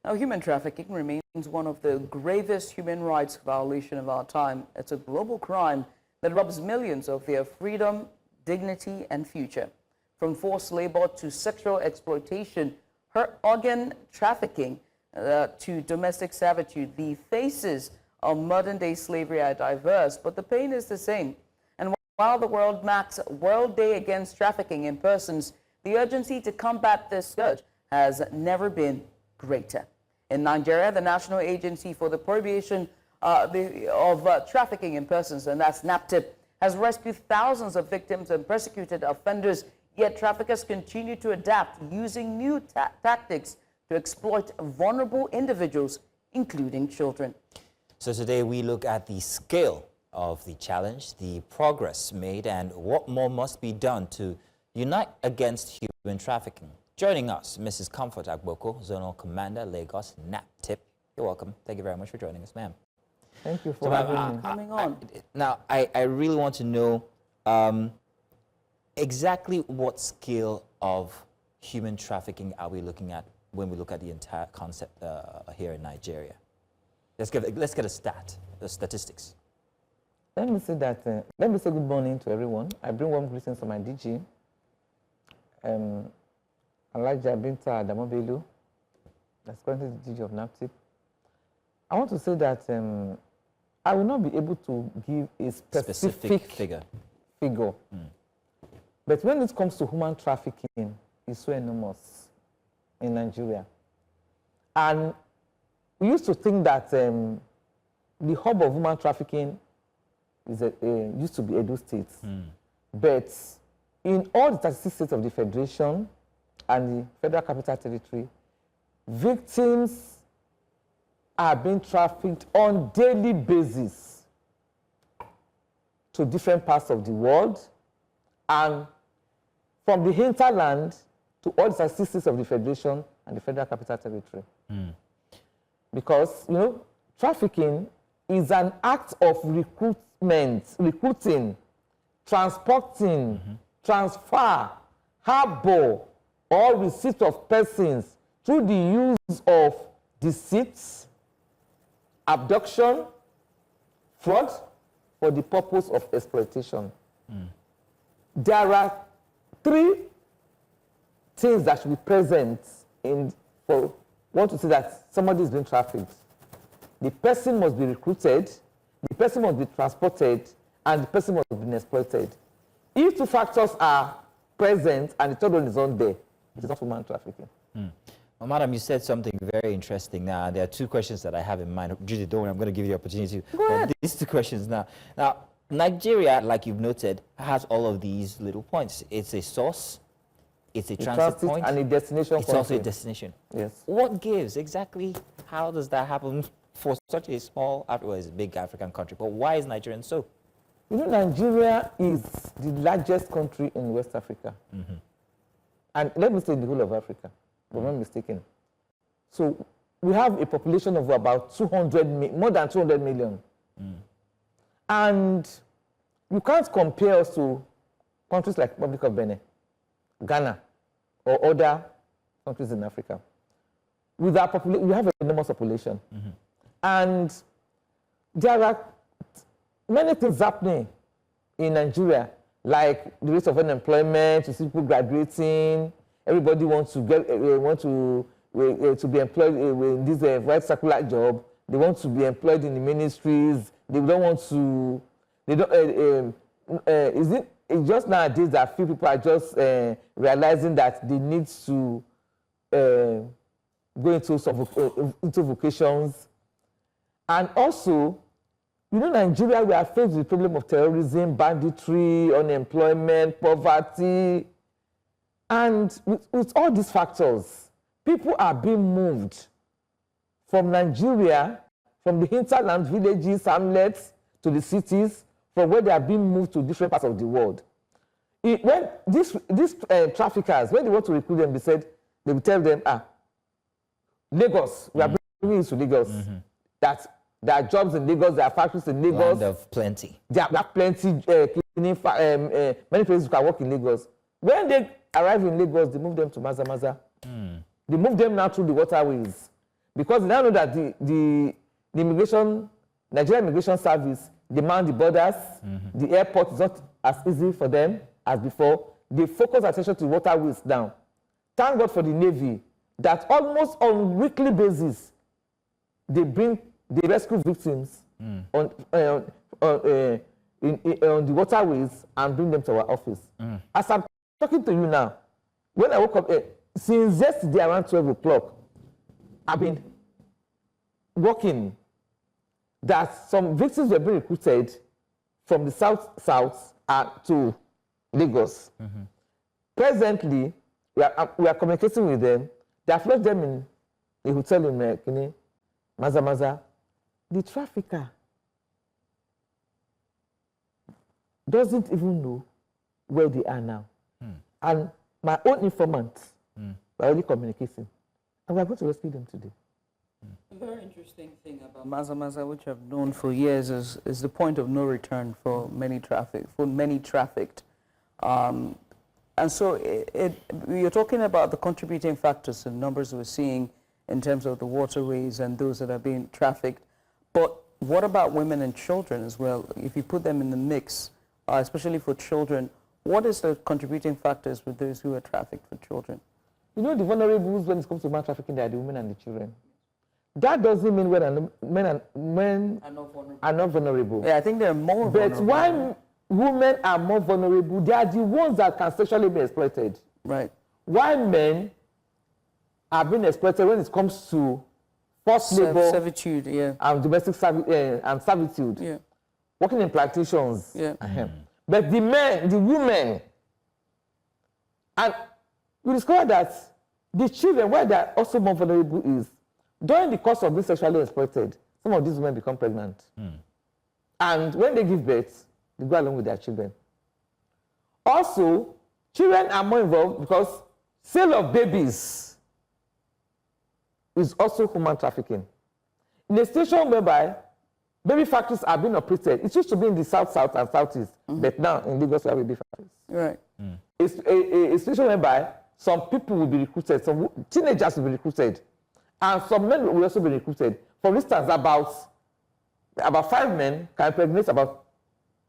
Now, human trafficking remains one of the gravest human rights violations of our time. It's a global crime that robs millions of their freedom, dignity, and future. From forced labor to sexual exploitation, organ trafficking to domestic servitude, the faces of modern-day slavery are diverse, but the pain is the same. And while the world marks World Day Against Trafficking in Persons, the urgency to combat this scourge has never been greater. In Nigeria, the National Agency for the Prohibition of Trafficking in Persons, and that's NAPTIP, has rescued thousands of victims and persecuted offenders, yet traffickers continue to adapt, using new tactics to exploit vulnerable individuals, including children. So today we look at the scale of the challenge, the progress made, and what more must be done to unite against human trafficking. Joining us, Mrs. Comfort Agboko, Zonal Commander, Lagos, NAPTIP. You're welcome. Thank you very much for joining us, ma'am. Thank you for having me. Coming on. Now, I really want to know exactly what scale of human trafficking are we looking at when we look at the entire concept here in Nigeria. Let's get a statistics. Let me say good morning to everyone. I bring warm greetings to my DG. Elijah Binta Adamobelu, that's currently the DG of NAPTIP. I want to say that I will not be able to give a specific figure. But when it comes to human trafficking, it's so enormous in Nigeria. And we used to think that the hub of human trafficking is used to be Edo State. But in all the 36 states of the Federation and the Federal Capital Territory, victims are being trafficked on a daily basis to different parts of the world, and from the hinterland to all the 36 states of the Federation and the Federal Capital Territory. Because, you know, trafficking is an act of recruiting, transporting, transfer, harbor, or receipt of persons through the use of deceit, abduction, fraud, for the purpose of exploitation. There are three things that should be present for one to say that somebody is being trafficked. The person must be recruited, the person must be transported, and the person must be exploited. If two factors are present and the third one is not there, it is not human trafficking. Well, madam, you said something very interesting. Now, there are two questions that I have in mind. Judy, don't worry, I'm going to give you the opportunity for these two questions now. Now, Nigeria, like you've noted, has all of these little points. It's a source, it's a transit point, and a destination. It's also a destination. Yes. What gives? Exactly how does that happen for such a small, well, it's a big African country, but why is Nigeria so? You know, Nigeria is the largest country in West Africa. And let me say the whole of Africa, if I'm not mistaken. So we have a population of about more than 200 million. And you can't compare us to countries like Republic of Benin, Ghana, or other countries in Africa. With our population, we have an enormous population. And there are many things happening in Nigeria, like the rate of unemployment, you see people graduating, everybody wants to be employed in this white circular job. They want to be employed in the ministries. They don't want to. They don't. It's just nowadays that few people are just realizing that they need to go into vocations, and also, you know, Nigeria, we are faced with the problem of terrorism, banditry, unemployment, poverty, and with all these factors, people are being moved from Nigeria, from the hinterland villages, hamlets, to the cities, from where they are being moved to different parts of the world. When these traffickers, when they want to recruit them, they will tell them, Lagos, we are bringing you to Lagos. That there are jobs in Lagos, there are factories in Lagos. Land of plenty. There are plenty, many places you can work in Lagos. When they arrive in Lagos, they move them to Maza. They move them now through the waterways. Because they now know that the Nigerian Immigration Service, they man the borders, the airport is not as easy for them as before. They focus attention to waterways now. Thank God for the Navy that almost on weekly basis, they rescue victims on the waterways and bring them to our office. As I'm talking to you now, when I woke up, since yesterday around 12 o'clock, I've been working that some victims were being recruited from the south to Lagos. Presently, we are communicating with them. They have left them in a hotel in Kini, Maza. The trafficker doesn't even know where they are now. And my own informant, we're already communicating. And we're going to rescue them today. A very interesting thing about Maza, which I've known for years, is the point of no return for many trafficked. And so you're talking about the contributing factors and numbers we're seeing in terms of the waterways and those that are being trafficked. But what about women and children as well? If you put them in the mix, especially for children, what is the contributing factors with those who are trafficked for children? You know, the vulnerables when it comes to human trafficking, they are the women and the children. That doesn't mean men are not vulnerable. Yeah, I think they're more vulnerable. But why women are more vulnerable? They are the ones that can sexually be exploited. Right. Why men are being exploited when it comes to forced labor, servitude, yeah, and domestic and servitude, yeah, working in plantations. Yeah. But the men, the women, and we discover that the children, where they are also more vulnerable is during the course of being sexually exploited, some of these women become pregnant. And when they give birth, they go along with their children. Also, children are more involved because sale of babies is also human trafficking. In a situation whereby baby factories are being operated, it used to be in the south and southeast, but now in Lagos we have baby factories. Right. It's a situation whereby some people will be recruited, some teenagers will be recruited, and some men will also be recruited. For instance, about 5 men can impregnate about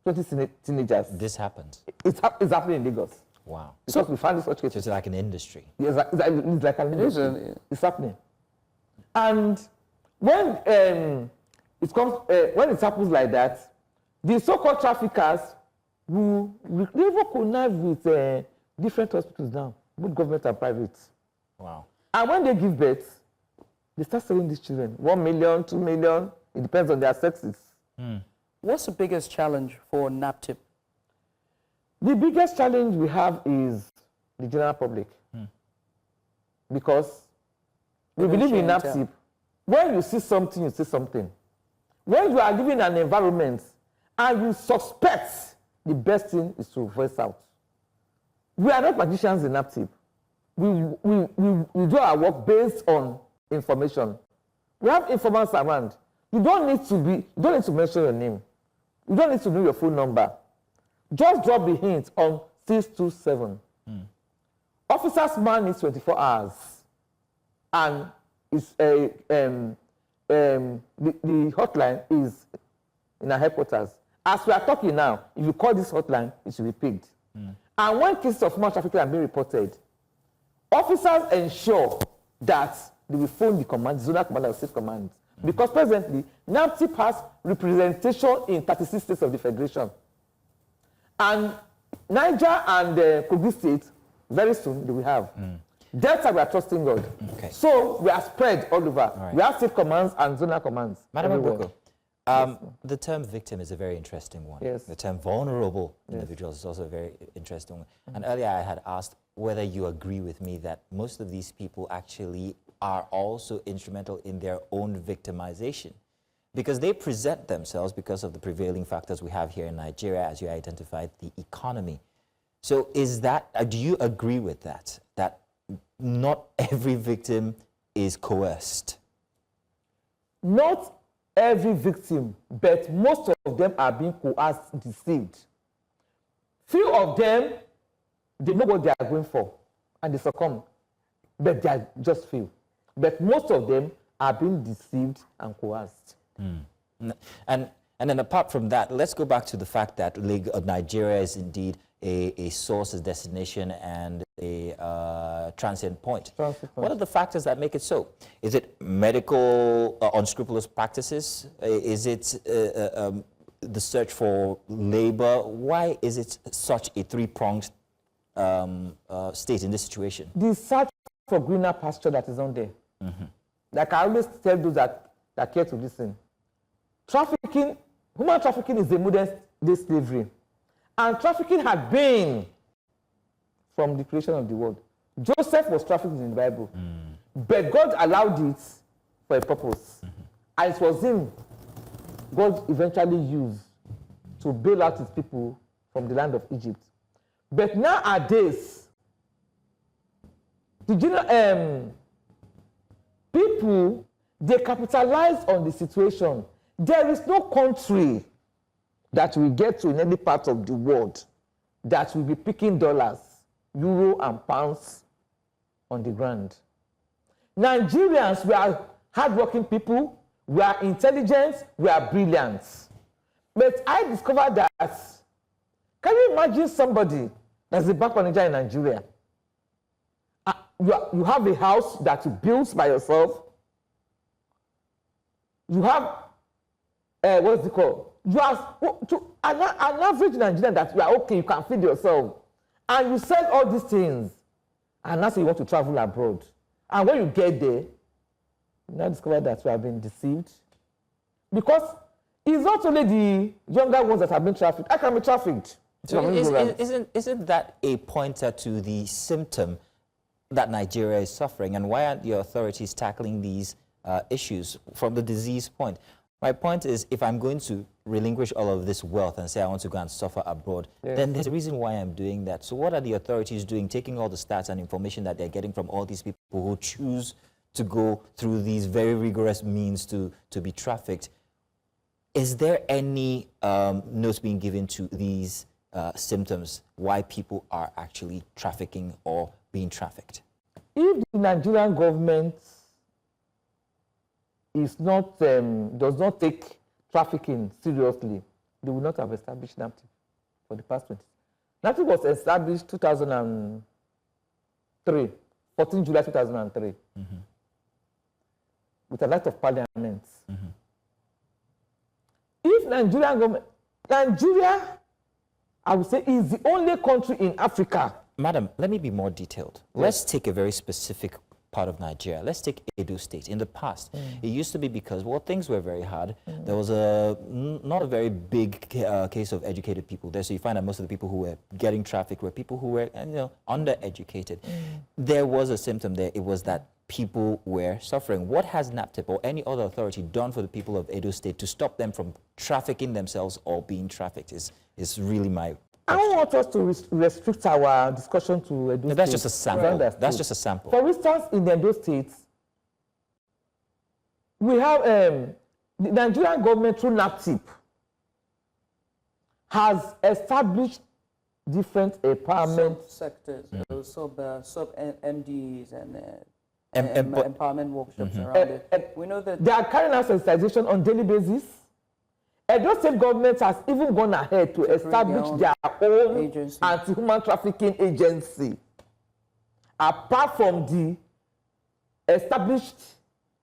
20 teenagers. This happens. It's happening in Lagos. Wow. Because we find such cases. It's like an industry. Yes, it's like an industry. It's happening. And when it happens like that, the so-called traffickers will even connive with different hospitals now, both government and private. Wow. And when they give birth, they start selling these children. 1 million, 2 million, it depends on their sexes. What's the biggest challenge for NAPTIP? The biggest challenge we have is the general public. Because we believe in NAPTIP. When you see something, you see something. When you are living in an environment and you suspect, the best thing is to voice out. We are not magicians in NAPTIP. We do our work based on information. We have informants around. You don't need to mention your name. You don't need to know your phone number. Just drop the hint on 627. Officers man is 24 hours. And it's the hotline is in our headquarters. As we are talking now, if you call this hotline, it should be picked. And when cases of human trafficking are being reported, officers ensure that they will phone the command, the zonal command or state command. Because presently, NAPTIP has representation in 36 states of the Federation. And Niger and Kogi State, very soon, they will have. Delta, we are trusting God. Okay. So we are spread all over. Right. We have state commands and zonal commands. Madam everywhere. Agboko, the term victim is a very interesting one. Yes. The term vulnerable individuals is also a very interesting one. And earlier I had asked whether you agree with me that most of these people actually are also instrumental in their own victimization, because they present themselves because of the prevailing factors we have here in Nigeria, as you identified, the economy. So is that, do you agree with that, that not every victim is coerced? Not every victim, but most of them are being coerced, deceived. Few of them, they know what they are going for, and they succumb, but they are just few. But most of them are being deceived and coerced. And then apart from that, let's go back to the fact that Nigeria is indeed a source, a destination, and a transient point. What are the factors that make it so? Is it medical unscrupulous practices? Is it the search for labor? Why is it such a three-pronged state in this situation? The search for greener pasture that is on there. Like I always tell those that care to listen. Trafficking, human trafficking is the modern day slavery. And trafficking had been from the creation of the world. Joseph was trafficked in the Bible. But God allowed it for a purpose. And it was him God eventually used to bail out his people from the land of Egypt. But nowadays, people, they capitalize on the situation. There is no country that will get to in any part of the world that will be picking dollars, euro and pounds on the ground. Nigerians, we are hardworking people, we are intelligent, we are brilliant. But I discovered that, can you imagine somebody that's a bank manager in Nigeria? You have a house that you built by yourself. You have, what's it called? You are an average Nigerian that you are okay, you can feed yourself. And you sell all these things. And now you want to travel abroad. And when you get there, you now discover that you have been deceived. Because it's not only the younger ones that have been trafficked. I can be trafficked. So isn't that a pointer to the symptom that Nigeria is suffering? And why aren't the authorities tackling these issues from the disease point? My point is, if I'm going to relinquish all of this wealth and say I want to go and suffer abroad, then there's a reason why I'm doing that. So what are the authorities doing, taking all the stats and information that they're getting from all these people who choose to go through these very rigorous means to be trafficked? Is there any notes being given to these symptoms, why people are actually trafficking or being trafficked? If the Nigerian government is not, does not take trafficking seriously, they will not have established NAPTIP for the past 20 years. NAPTIP was established 2003, 14 July 2003, with an act of parliament. If Nigerian government, Nigeria, I would say, is the only country in Africa. Madam, let me be more detailed. Let's take a very specific part of Nigeria. Let's take Edo State. In the past, it used to be because, well, things were very hard. There was not a very big case of educated people there. So you find that most of the people who were getting trafficked were people who were, undereducated. There was a symptom there. It was that people were suffering. What has NAPTIP or any other authority done for the people of Edo State to stop them from trafficking themselves or being trafficked is really my I don't want us to restrict our discussion to Edo State. That's just a sample. That's just a sample. For instance, in the Edo State, we have the Nigerian government through NAPTIP has established different empowerment sectors, sub MDs and empowerment workshops around it. We know that they are carrying out sensitization on daily basis. Edo State government has even gone ahead to establish their own anti-human trafficking agency, apart from the established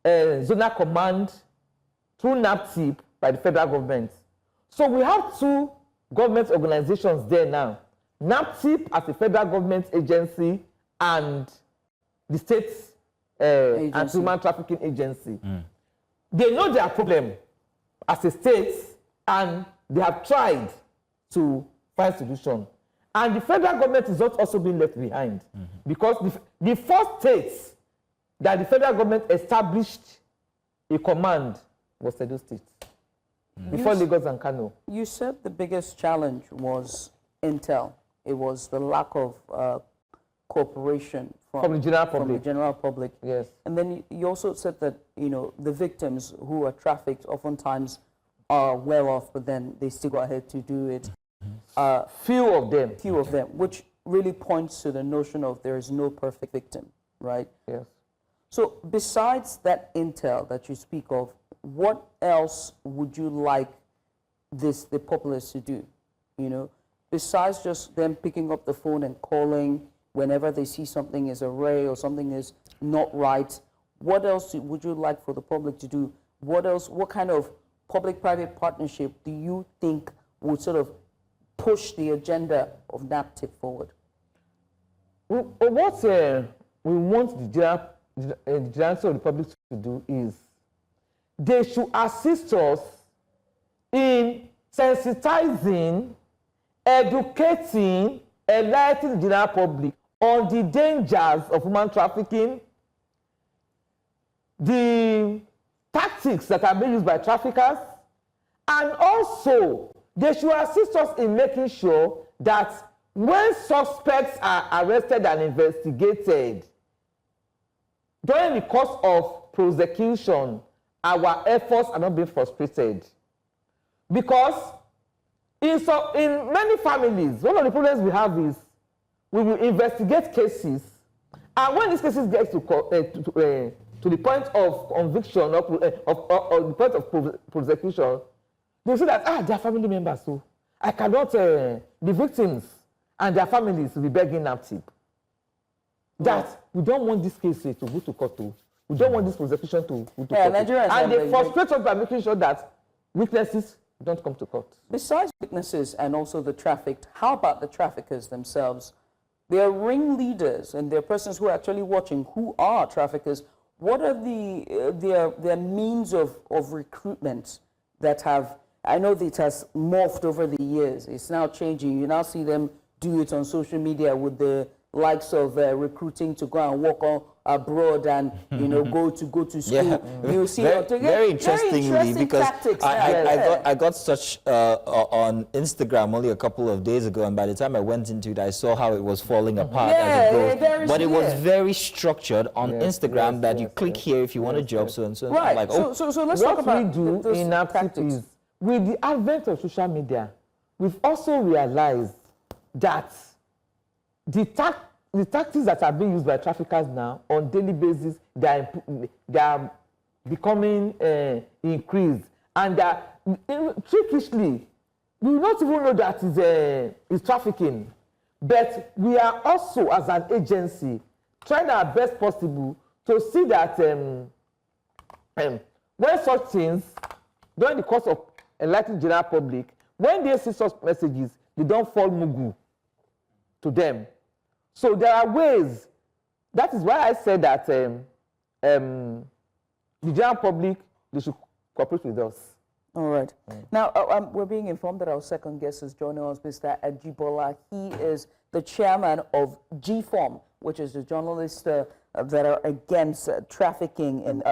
zonal command through NAPTIP by the federal government. So we have two government organizations there now, NAPTIP as a federal government agency and the state's anti-human trafficking agency. They know their problem as a state, and they have tried to find solution. And the federal government is not also being left behind, because the first state that the federal government established a command was Edo State, before Lagos and Kano. You said the biggest challenge was intel. It was the lack of cooperation from the general public. Yes. And then you also said that, the victims who are trafficked oftentimes are well off, but then they still go ahead to do it. Few of them, which really points to the notion of there is no perfect victim, right? Yes. So besides that intel that you speak of, what else would you like the populace to do? You know, besides just them picking up the phone and calling whenever they see something is array or something is not right, what else would you like for the public to do? What else, what kind of public-private partnership do you think would sort of push the agenda of NAPTIP forward? What we want the general of the public to do is they should assist us in sensitizing, educating, enlightening the general public on the dangers of human trafficking, the tactics that are being used by traffickers, and also they should assist us in making sure that when suspects are arrested and investigated, during the course of prosecution, our efforts are not being frustrated. Because in many families, one of the problems we have is we will investigate cases, and when these cases get to the point of conviction or the point of prosecution, they say that, their family members, so I cannot, the victims and their families will be begging NAPTIP. That we don't want this case to go to court. We don't want this prosecution to go to court. And they frustrate us by making sure that witnesses don't come to court. Besides witnesses and also the trafficked, how about the traffickers themselves? They are ringleaders and they're persons who are actually watching who are traffickers. What are their means of recruitment that have, I know that it has morphed over the years. It's now changing. You now see them do it on social media with the likes of recruiting to go and work on abroad and go to school. Yeah. You see very interestingly, because tactics, I got such on Instagram only a couple of days ago, and by the time I went into it, I saw how it was falling apart as it goes. But it was very structured on Instagram that you click here if you want a job, so and so. Right. Like, so let's talk about what we do in NAPTIP is, with the advent of social media, we've also realized that the tactics that are being used by traffickers now on daily basis, they are becoming increased, and freakishly, we will not even know that is trafficking. But we are also, as an agency, trying our best possible to see that when such things, during the course of enlightening the general public, when they see such messages, they don't fall mugu to them. So there are ways. That is why I said that the general public, they should cooperate with us. All right. Now, we're being informed that our second guest is joining us, Mr. Ajibola. He is the chairman of JIFORM, which is the journalists that are against trafficking. And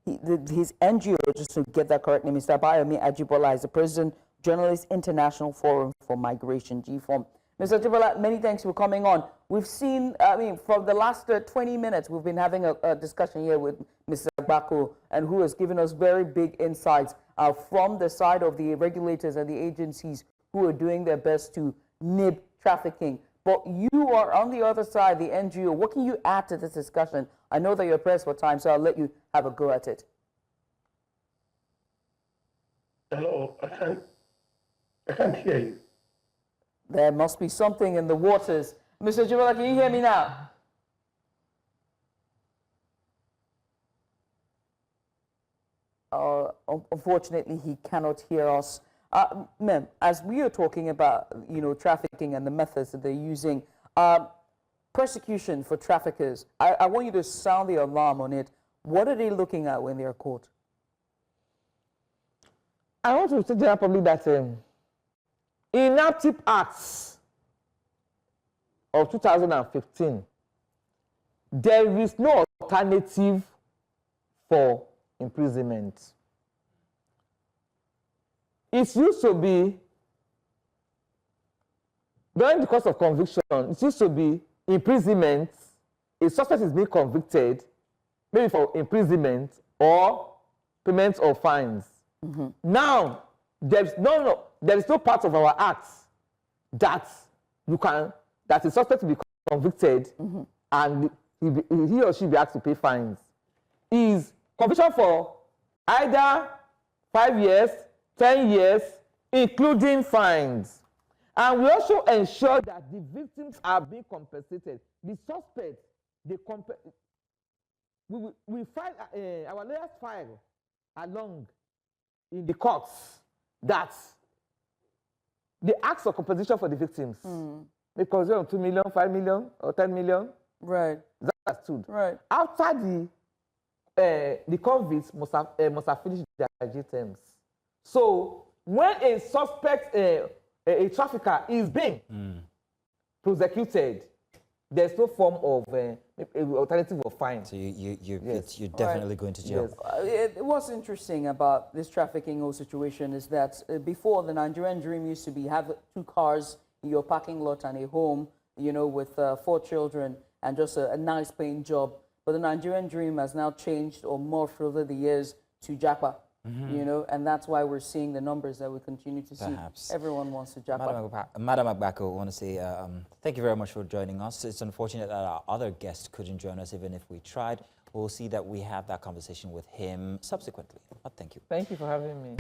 his NGO, just to get that correctly, Mr. Abayomi Ajibola is the president, Journalists International Forum for Migration, JIFORM. Mr. Ajibola, many thanks for coming on. We've seen, from the last 20 minutes, we've been having a discussion here with Mr. Agboko, and who has given us very big insights from the side of the regulators and the agencies who are doing their best to nib trafficking. But you are on the other side, the NGO. What can you add to this discussion? I know that you're pressed for time, so I'll let you have a go at it. Hello, I can't hear you. There must be something in the waters. Mr. Ajibola, can you hear me now? Unfortunately, he cannot hear us. Ma'am, as we are talking about, trafficking and the methods that they're using, persecution for traffickers, I want you to sound the alarm on it. What are they looking at when they're caught? I want to say to the public that in NAPTIP Acts of 2015, there is no alternative for imprisonment. It used to be, during the course of conviction, it used to be imprisonment. A suspect is being convicted, maybe for imprisonment or payment of fines. Mm-hmm. Now, there is no part of our acts that a suspect will be convicted, mm-hmm. and he or she be asked to pay fines is conviction for either 5 years, 10 years, including fines. And we also ensure that the victims are being compensated. The suspects, we file, our lawyers file along in the courts that they ask for compensation for the victims. Because 2 million, 5 million, or 10 million. Right. That's true. Right. After the convicts must have finished their jail terms. So when a suspect, a trafficker, is being prosecuted, there's no form of alternative of fine. So you're Yes. you're definitely going to jail. Yes. What's interesting about this trafficking whole situation is that before, the Nigerian dream used to be have 2 cars in your parking lot and a home, with 4 children and just a nice paying job. But the Nigerian dream has now changed or morphed over the years to japa, and that's why we're seeing the numbers that we continue to Perhaps. see. Everyone wants to japa. Madam Agboko, I want to say thank you very much for joining us. It's unfortunate that our other guest couldn't join us, even if we tried. We'll see that we have that conversation with him subsequently. But thank you. Thank you for having me.